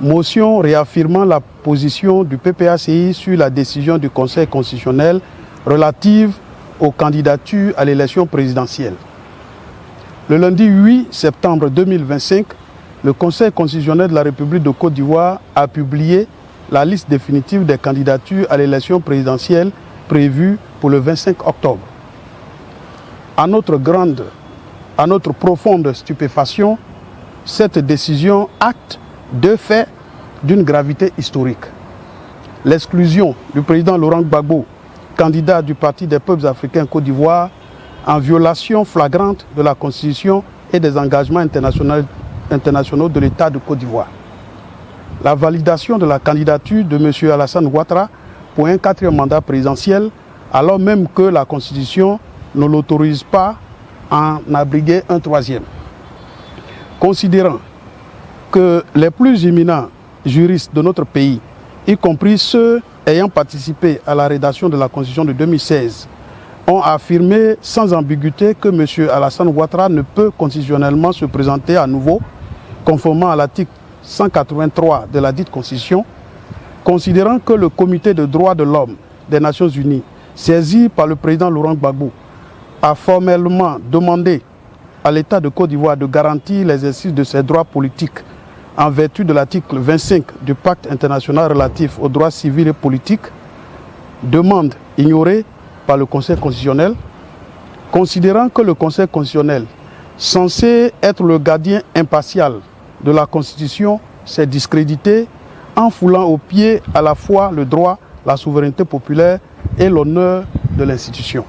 Motion réaffirmant la position du PPACI sur la décision du Conseil constitutionnel relative aux candidatures à l'élection présidentielle. Le lundi 8 septembre 2025, le Conseil constitutionnel de la République de Côte d'Ivoire a publié la liste définitive des candidatures à l'élection présidentielle prévue pour le 25 octobre. À notre profonde stupéfaction, cette décision acte deux faits d'une gravité historique. L'exclusion du président Laurent Gbagbo, candidat du Parti des peuples africains Côte d'Ivoire, en violation flagrante de la Constitution et des engagements internationaux de l'État de Côte d'Ivoire. La validation de la candidature de M. Alassane Ouattara pour un 4e mandat présidentiel, alors même que la Constitution ne l'autorise pas à en abriguer un 3e. Considérant que les plus éminents juristes de notre pays, y compris ceux ayant participé à la rédaction de la Constitution de 2016, ont affirmé sans ambiguïté que M. Alassane Ouattara ne peut constitutionnellement se présenter à nouveau, conformément à l'article 183 de la dite Constitution, considérant que le Comité de droits de l'homme des Nations Unies, saisi par le président Laurent Gbagbo, a formellement demandé à l'État de Côte d'Ivoire de garantir l'exercice de ses droits politiques en vertu de l'article 25 du Pacte international relatif aux droits civils et politiques, demande ignorée par le Conseil constitutionnel, considérant que le Conseil constitutionnel, censé être le gardien impartial de la Constitution, s'est discrédité en foulant aux pieds à la fois le droit, la souveraineté populaire et l'honneur de l'institution.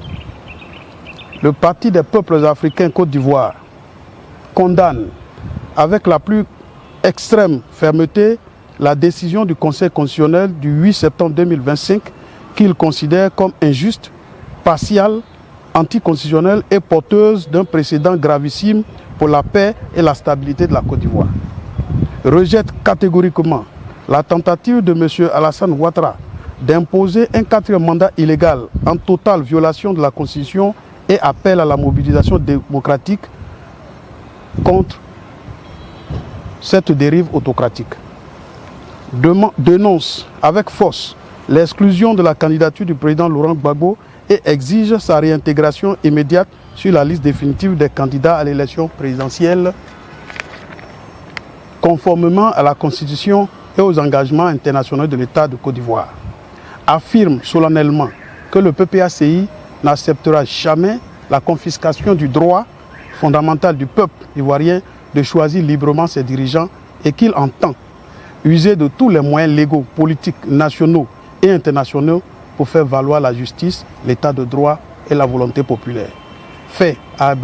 Le Parti des peuples africains Côte d'Ivoire condamne avec la plus extrême fermeté la décision du Conseil constitutionnel du 8 septembre 2025 qu'il considère comme injuste, partiale, anticonstitutionnelle et porteuse d'un précédent gravissime pour la paix et la stabilité de la Côte d'Ivoire. Rejette catégoriquement la tentative de M. Alassane Ouattara d'imposer un 4e mandat illégal en totale violation de la Constitution et appelle à la mobilisation démocratique contre cette dérive autocratique. Dénonce avec force l'exclusion de la candidature du président Laurent Gbagbo et exige sa réintégration immédiate sur la liste définitive des candidats à l'élection présidentielle conformément à la Constitution et aux engagements internationaux de l'État de Côte d'Ivoire. Affirme solennellement que le PPACI n'acceptera jamais la confiscation du droit fondamental du peuple ivoirien de choisir librement ses dirigeants et qu'il entend user de tous les moyens légaux, politiques, nationaux et internationaux pour faire valoir la justice, l'état de droit et la volonté populaire. Fait à Abidjan.